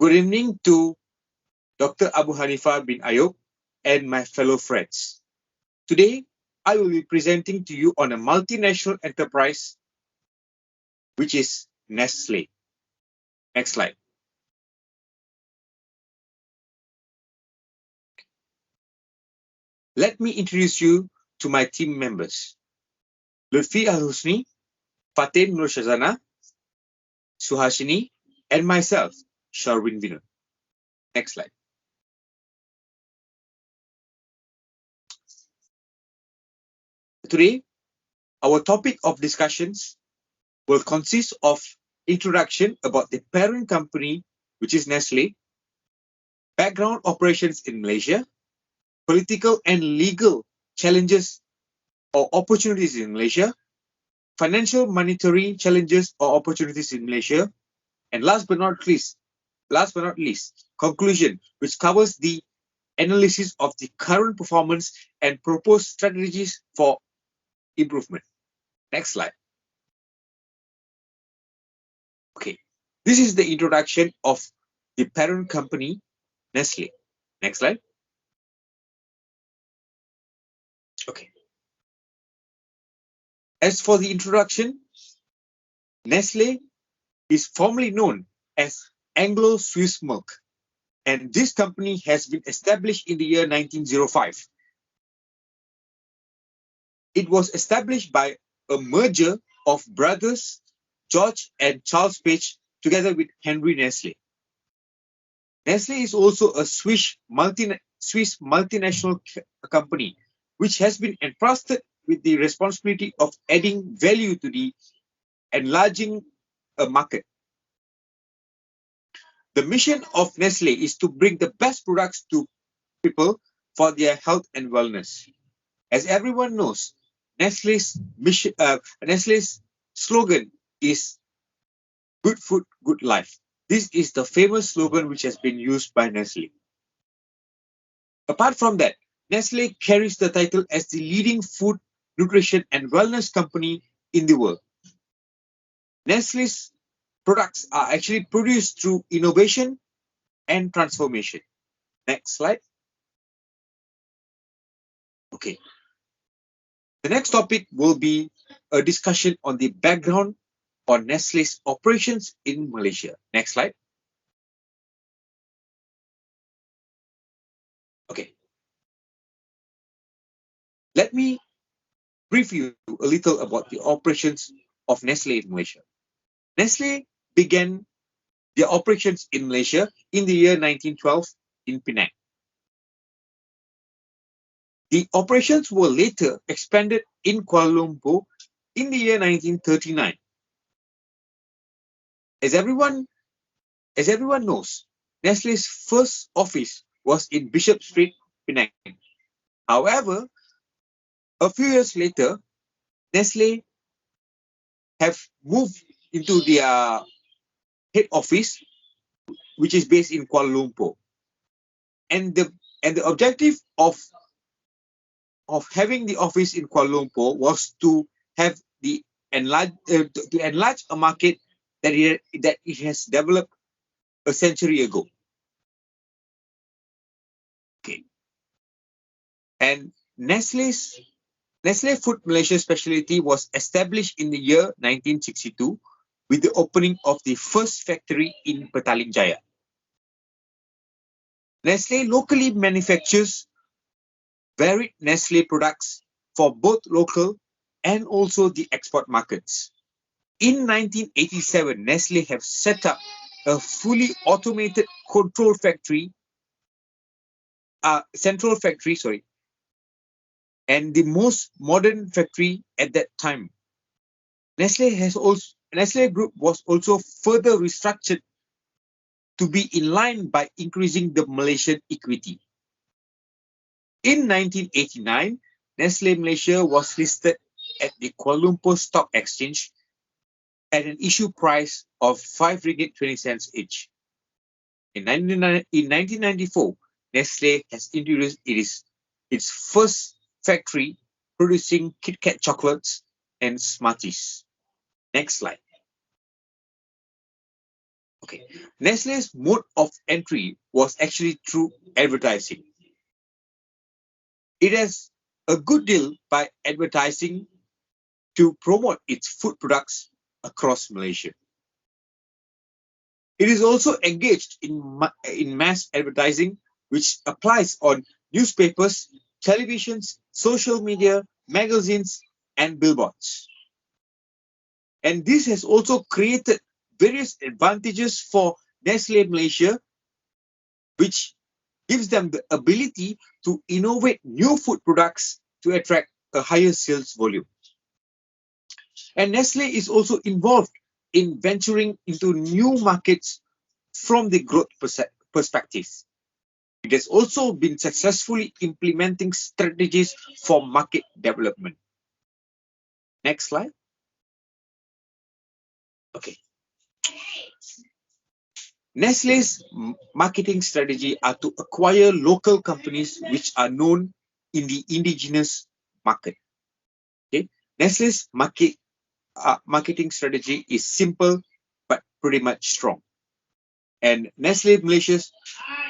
Good evening to Dr. Abu Hanifah bin Ayob and my fellow friends. Today, I will be presenting to you on a multinational enterprise, which is NESTLÉ. Next slide. Let me introduce you to my team members. Lutfie Al-Husni, Fatin Nursyazana, Suhashinee, and myself, Sharween Vinod. Next slide. Today, our topic of discussions will consist of introduction about the parent company, which is NESTLÉ, background operations in Malaysia, political and legal challenges or opportunities in Malaysia, financial monetary challenges or opportunities in Malaysia, and last but not least, conclusion, which covers the analysis of the current performance and proposed strategies for improvement. Next slide. Okay, this is the introduction of the parent company, NESTLÉ. Next slide. Okay. As for the introduction, NESTLÉ is formerly known as Anglo-Swiss Milk, and this company has been established in the year 1905. It was established by a merger of brothers George and Charles Page together with Henry Nestlé. Nestlé is also a Swiss multinational company which has been entrusted with the responsibility of adding value to the enlarging a market. The mission of Nestlé is to bring the best products to people for their health and wellness. As everyone knows, Nestlé's slogan is "Good Food, Good Life." This is the famous slogan which has been used by Nestlé. Apart from that, Nestlé carries the title as the leading food, nutrition and wellness company in the world. Nestlé's products are actually produced through innovation and transformation. Next slide. Okay. The next topic will be a discussion on the background on Nestlé's operations in Malaysia. Next slide. Okay. Let me brief you a little about the operations of Nestlé in Malaysia. Nestlé began their operations in Malaysia in the year 1912 in Penang. The operations were later expanded in Kuala Lumpur in the year 1939. As everyone knows, Nestlé's first office was in Bishop Street, Penang. However, a few years later, Nestlé have moved into their head office, which is based in Kuala Lumpur. And the objective of having the office in Kuala Lumpur was to have to enlarge a market that it has developed a century ago. Okay. And Nestlé Food Malaysia Specialty was established in the year 1962 with the opening of the first factory in Petaling Jaya. Nestlé locally manufactures varied Nestlé products for both local and also the export markets. In 1987, Nestlé have set up a fully automated central factory, and the most modern factory at that time. Nestlé Group was also further restructured to be in line by increasing the Malaysian equity. In 1989, Nestlé Malaysia was listed at the Kuala Lumpur Stock Exchange at an issue price of 5 ringgit 20 cents each. In 1994, Nestlé has introduced its first factory producing Kit Kat chocolates and Smarties. Next slide. Okay. Nestlé's mode of entry was actually through advertising. It has a good deal by advertising to promote its food products across Malaysia. It is also engaged in mass advertising, which applies on newspapers, televisions, social media, magazines, and billboards. And this has also created various advantages for Nestlé Malaysia, which gives them the ability to innovate new food products to attract a higher sales volume. And Nestlé is also involved in venturing into new markets from the growth perspective. It has also been successfully implementing strategies for market development. Next slide. Okay. Nestlé's marketing strategy are to acquire local companies which are known in the indigenous market. Okay. Nestlé's marketing strategy is simple but pretty much strong. And Nestlé Malaysia's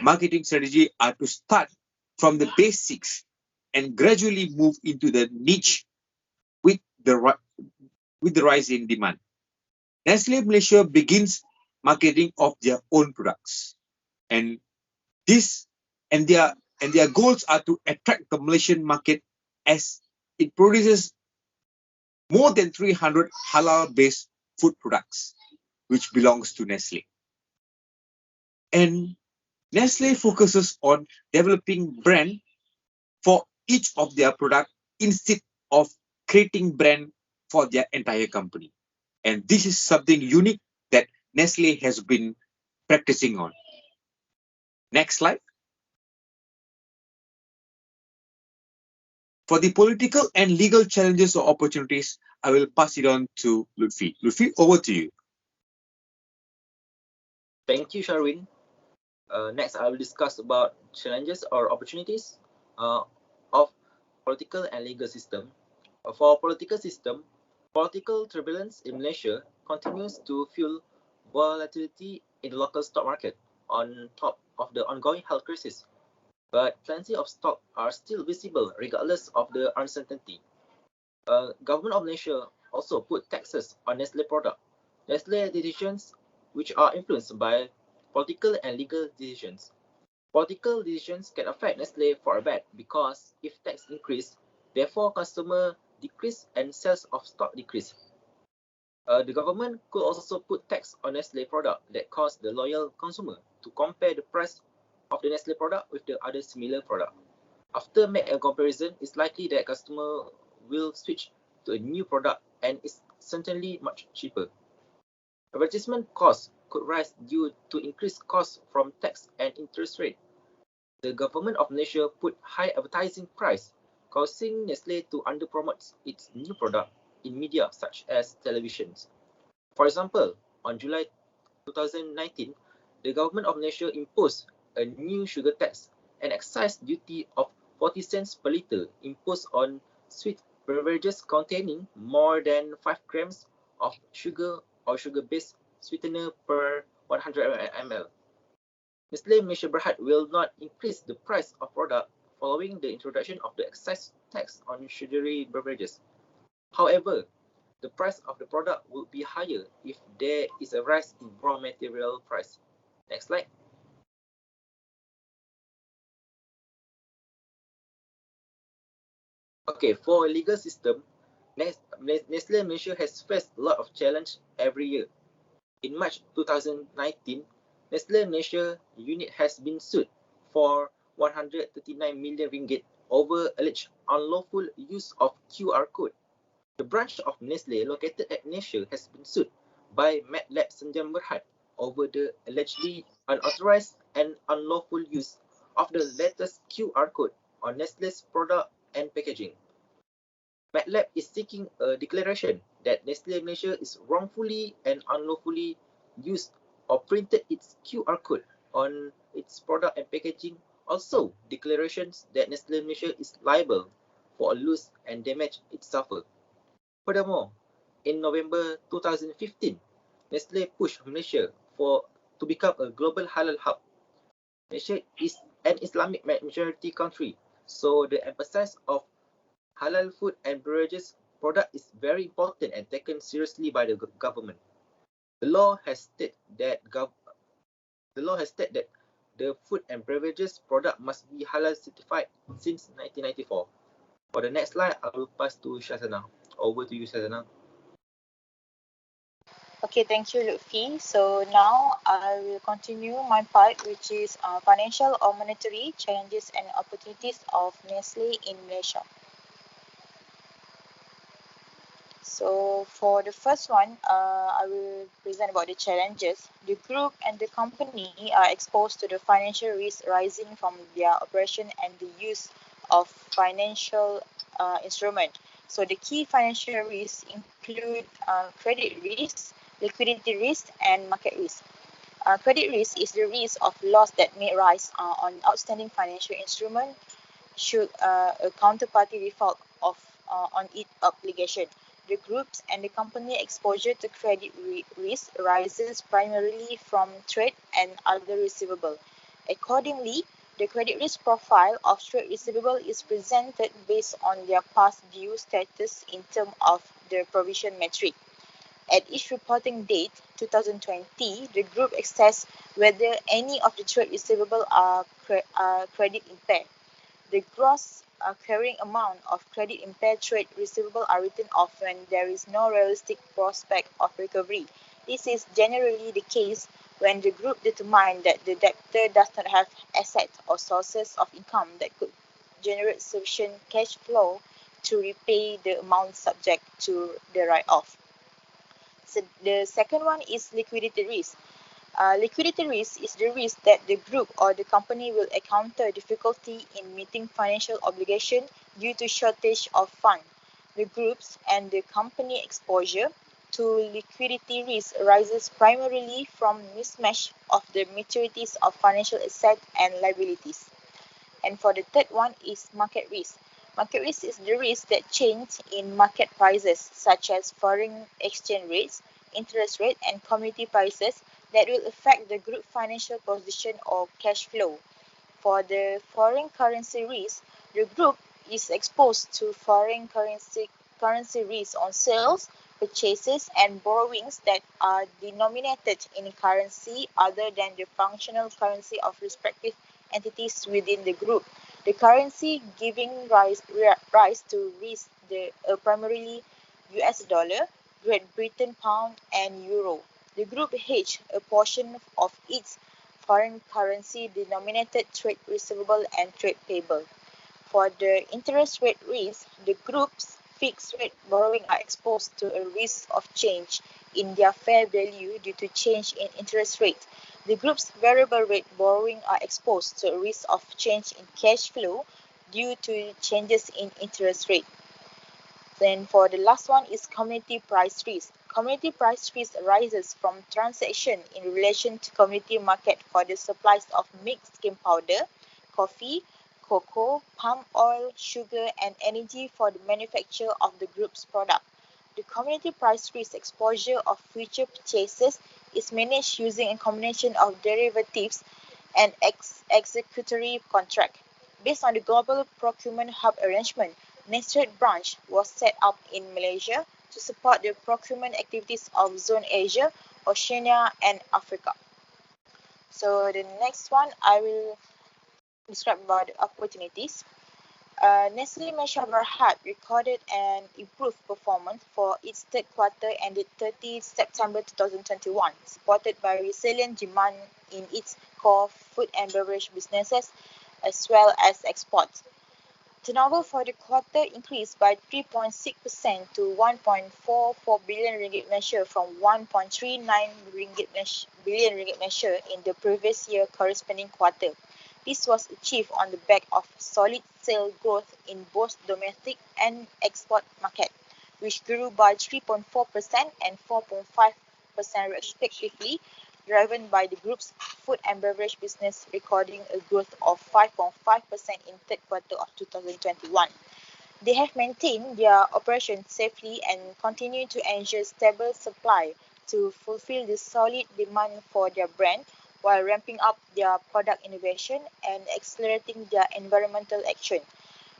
marketing strategy are to start from the basics and gradually move into the niche with the rise in demand. Nestlé Malaysia begins marketing of their own products, and their goals are to attract the Malaysian market as it produces more than 300 halal-based food products, which belongs to Nestlé. And Nestlé focuses on developing brand for each of their products instead of creating brand for their entire company. And this is something unique that Nestlé has been practicing on. Next slide. For the political and legal challenges or opportunities, I will pass it on to Lutfie. Lutfie, over to you. Thank you, Sharween. Next, I will discuss about challenges or opportunities of political and legal system. For political system, political turbulence in Malaysia continues to fuel volatility in the local stock market on top of the ongoing health crisis. But plenty of stocks are still visible regardless of the uncertainty. Government of Malaysia also put taxes on Nestlé product. Nestlé decisions which are influenced by political and legal decisions. Political decisions can affect Nestlé for a bad because if tax increase, therefore customer decrease and sales of stock decrease. The government could also put tax on Nestlé product that cause the loyal consumer to compare the price of the Nestlé product with the other similar product. After make a comparison, it's likely that customer will switch to a new product and it's certainly much cheaper. Advertisement costs could rise due to increased costs from tax and interest rate. The government of Malaysia put high advertising price, causing Nestlé to underpromote its new product in media such as televisions. For example, on July 2019, the government of Malaysia imposed a new sugar tax, an excise duty of 40 cents per litre imposed on sweet beverages containing more than 5 grams of sugar or sugar-based sweetener per 100 ml. Nestlé Malaysia Berhad will not increase the price of product following the introduction of the excise tax on sugary beverages. However, the price of the product will be higher if there is a rise in raw material price. Next slide. Okay, for a legal system, Nestlé Malaysia has faced a lot of challenge every year. In March 2019, Nestlé Malaysia unit has been sued for 139 million ringgit over alleged unlawful use of QR code. The branch of Nestlé located at Malaysia has been sued by MALAYSIA Senjam Berhad over the allegedly unauthorized and unlawful use of the latest QR code on Nestlé's product and packaging. MALAYSIA is seeking a declaration that Nestlé Malaysia is wrongfully and unlawfully used or printed its QR code on its product and packaging. Also, declarations that Nestlé Malaysia is liable for a loss and damage it suffered. Furthermore, in November 2015, Nestlé pushed Malaysia for to become a global halal hub. Malaysia is an Islamic majority country, so the emphasis of halal food and beverages product is very important and taken seriously by the government. The law has stated that the food and beverages product must be halal certified since 1994. For the next slide, I will pass to Shazana. Over to you, Shazana. Okay, thank you, Lutfie. So now I will continue my part, which is financial or monetary challenges and opportunities of Nestle in Malaysia. So for the first one, I will present about the challenges. The group and the company are exposed to the financial risk rising from their operation and the use of financial instrument. So the key financial risks include credit risk, liquidity risk, and market risk. Credit risk is the risk of loss that may rise on outstanding financial instrument should a counterparty default on its obligation. The groups and the company exposure to credit risk rises primarily from trade and other receivable. Accordingly, the credit risk profile of trade receivable is presented based on their past due status in terms of the provision metric. At each reporting date, 2020, the group assesses whether any of the trade receivable are credit impaired. The gross carrying amount of credit impaired trade receivable are written off when there is no realistic prospect of recovery. This is generally the case when the group determines that the debtor does not have assets or sources of income that could generate sufficient cash flow to repay the amount subject to the write-off. So the second one is liquidity risk. Liquidity risk is the risk that the group or the company will encounter difficulty in meeting financial obligation due to shortage of funds. The groups and the company exposure to liquidity risk arises primarily from mismatch of the maturities of financial assets and liabilities. And for the third one is market risk. Market risk is the risk that change in market prices such as foreign exchange rates, interest rate, and commodity prices that will affect the group financial position or cash flow. For the foreign currency risk, the group is exposed to foreign currency risk on sales, purchases, and borrowings that are denominated in currency other than the functional currency of respective entities within the group. The currency giving rise to risk primarily US dollar, Great Britain pound, and euro. The group hedge a portion of its foreign currency denominated trade receivable and trade payable. For the interest rate risk, the group's fixed rate borrowing are exposed to a risk of change in their fair value due to change in interest rate. The group's variable rate borrowing are exposed to a risk of change in cash flow due to changes in interest rate. Then for the last one is commodity price risk. Commodity price risk arises from transaction in relation to commodity market for the supplies of mixed cane powder, coffee, cocoa, palm oil, sugar, and energy for the manufacture of the group's product. The commodity price risk exposure of future purchases is managed using a combination of derivatives and executory contract. Based on the global procurement hub arrangement, NESTLÉ branch was set up in Malaysia to support the procurement activities of Zone Asia, Oceania, and Africa. So the next one, I will describe about the opportunities. Nestlé Malaysia Berhad recorded an improved performance for its third quarter ended 30 September 2021, supported by resilient demand in its core food and beverage businesses as well as exports. Turnover for the quarter increased by 3.6% to 1.44 billion ringgit measure from 1.39 billion ringgit measure in the previous year corresponding quarter. This was achieved on the back of solid sales growth in both domestic and export market, which grew by 3.4% and 4.5% respectively, driven by the group's food and beverage business recording a growth of 5.5% in third quarter of 2021. They have maintained their operations safely and continue to ensure stable supply to fulfill the solid demand for their brand while ramping up their product innovation and accelerating their environmental action.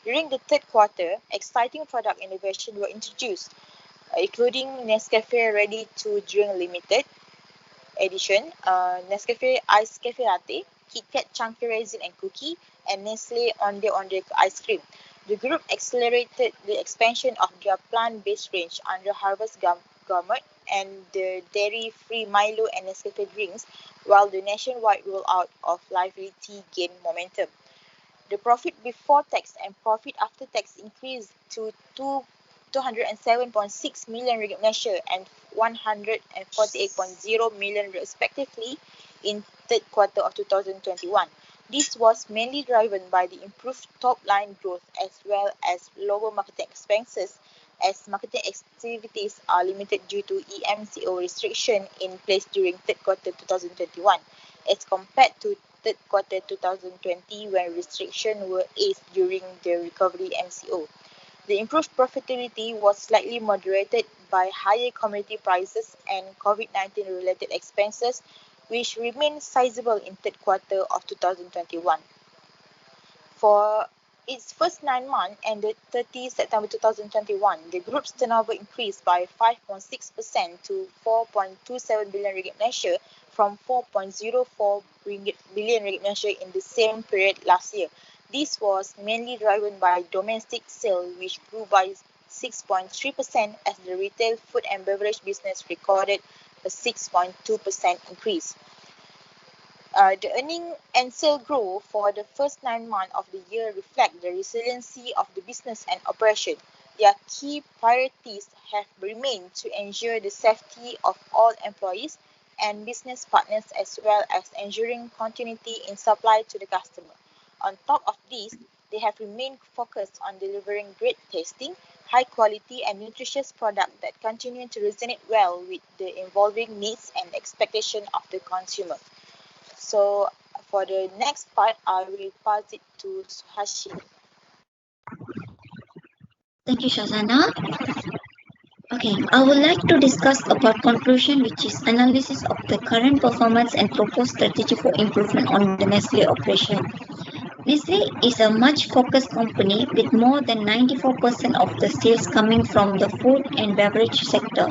During the third quarter, exciting product innovation were introduced, including Nescafe Ready to Drink Limited edition, Nescafe Ice Cafe Latte, Kit Kat Chunky Raisin and Cookie, and Nestle Onde Onde Ice Cream. The group accelerated the expansion of their plant-based range under Harvest Gourmet and the dairy-free Milo and Nescafe drinks, while the nationwide rollout of Lively Tea gained momentum. The profit before tax and profit after tax increased to 207.6 million ringgit Malaysia and 148.0 million respectively in third quarter of 2021. This was mainly driven by the improved top-line growth as well as lower marketing expenses, as marketing activities are limited due to EMCO restriction in place during third quarter 2021 as compared to third quarter 2020 when restrictions were eased during the recovery MCO. The improved profitability was slightly moderated by higher commodity prices and COVID-19 related expenses, which remained sizable in third quarter of 2021. For its first 9 months ended 30 September 2021, the group's turnover increased by 5.6% to 4.27 billion ringgit Malaysia from 4.04 billion ringgit Malaysia in the same period last year. This was mainly driven by domestic sales, which grew by 6.3% as the retail food and beverage business recorded a 6.2% increase. The earning and sale growth for the first 9 months of the year reflect the resiliency of the business and operation. Their key priorities have remained to ensure the safety of all employees and business partners as well as ensuring continuity in supply to the customer. On top of this, they have remained focused on delivering great tasting, high quality and nutritious products that continue to resonate well with the evolving needs and expectations of the consumer. So for the next part, I will pass it to Suhashinee. Thank you, Shazana. Okay, I would like to discuss about conclusion, which is analysis of the current performance and proposed strategy for improvement on the Nestlé operation. Nestlé is a much focused company with more than 94% of the sales coming from the food and beverage sector.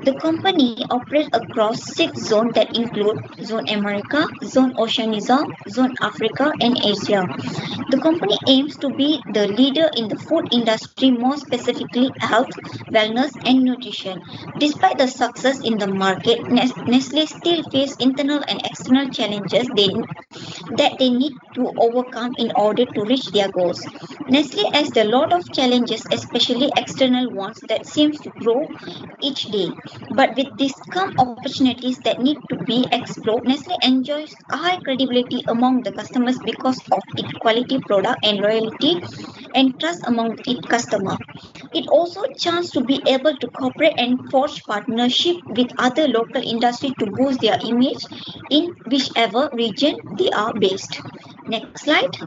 The company operates across 6 zones that include Zone America, Zone Oceania, Zone Africa and Asia. The company aims to be the leader in the food industry, more specifically health, wellness and nutrition. Despite the success in the market, Nestlé still faces internal and external challenges that they need to overcome in order to reach their goals. Nestlé has a lot of challenges, especially external ones that seems to grow each day. But with these come opportunities that need to be explored, Nestlé enjoys high credibility among the customers because of its quality product and loyalty and trust among its customers. It also chance to be able to cooperate and forge partnership with other local industry to boost their image in whichever region they are based. Next slide.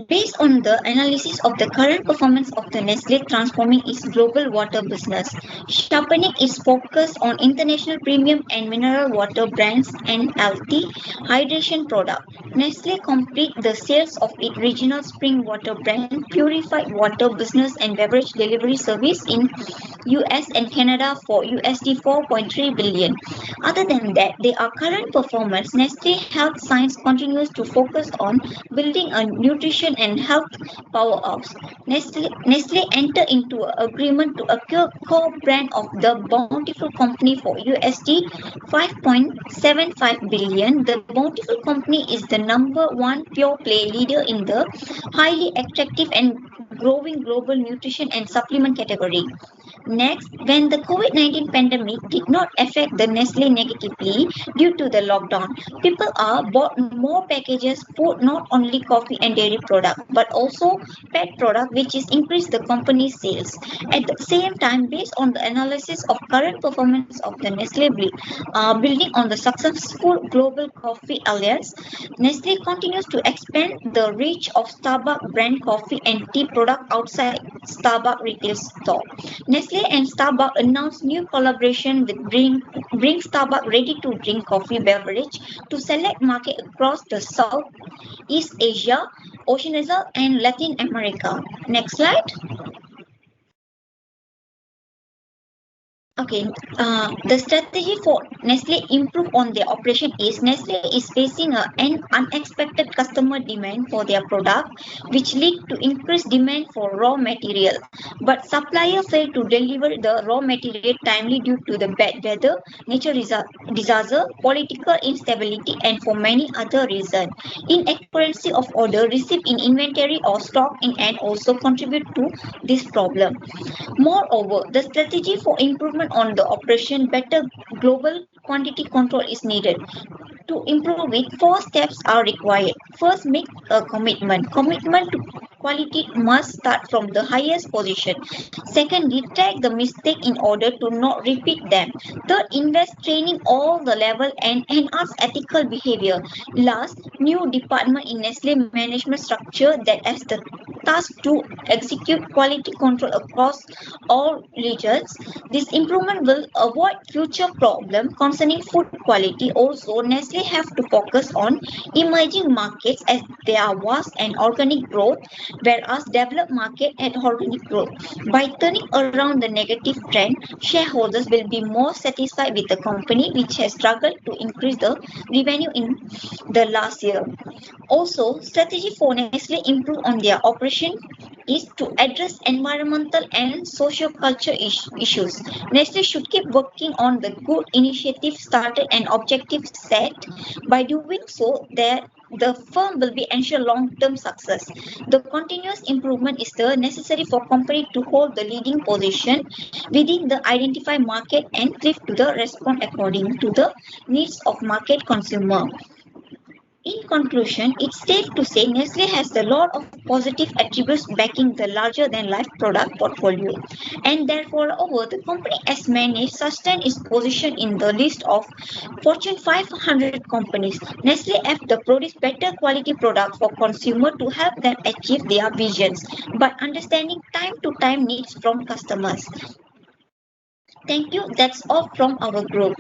Based on the analysis of the current performance of the Nestlé transforming its global water business, sharpening its focus on international premium and mineral water brands and healthy hydration product, Nestlé complete the sales of its regional spring water brand, purified water business and beverage delivery service in US and Canada for USD 4.3 billion. Other than that, their current performance, Nestlé Health Science continues to focus on building a nutrition and health powerhouse. Nestlé entered into an agreement to acquire core brand of the Bountiful Company for USD 5.75 billion. The Bountiful Company is the #1 pure play leader in the highly attractive and growing global nutrition and supplement category. Next, when the COVID-19 pandemic did not affect the Nestlé negatively due to the lockdown, people are bought more packages, food, not only coffee and dairy product, but also pet product, which is increased the company's sales. At the same time, based on the analysis of current performance of the Nestlé building on the successful global coffee alliance, Nestlé continues to expand the reach of Starbucks brand coffee and tea product outside Starbucks retail store. Nestlé Nestle and Starbucks announced new collaboration with Bring Starbucks ready-to-drink coffee beverage to select market across the South, East Asia, Oceania, and Latin America. Next slide. Okay, the strategy for Nestle improve on their operation is Nestle is facing an unexpected customer demand for their product, which lead to increased demand for raw material. But supplier failed to deliver the raw material timely due to the bad weather, natural disaster, political instability, and for many other reasons. Inaccuracy of order received in inventory or stock in hand also contribute to this problem. Moreover, the strategy for improvement on the operation better global quantity control is needed. To improve it, 4 steps are required. First, make a commitment. Commitment to quality must start from the highest position. Secondly, track the mistake in order to not repeat them. Third, invest training all the level and enhance ethical behavior. Last, new department in Nestle management structure that has the task to execute quality control across all regions. This improvement will avoid future problems concerning food quality. Also, Nestle have to focus on emerging markets as they are vast and organic growth, whereas developed market and organic growth. By turning around the negative trend, shareholders will be more satisfied with the company, which has struggled to increase the revenue in the last year. Also, strategy for Nestle improve on their operation is to address environmental and socio-cultural issues. Nestle should keep working on the good initiative started and objectives set. By doing so, the firm will be ensure long-term success. The continuous improvement is the necessary for company to hold the leading position within the identified market and thrive to the respond according to the needs of market consumer. In conclusion, it's safe to say Nestle has a lot of positive attributes backing the larger-than-life product portfolio, and therefore, the company has managed sustain its position in the list of Fortune 500 companies. Nestle have to produce better quality product for consumer to help them achieve their visions, by understanding time-to-time needs from customers. Thank you. That's all from our group.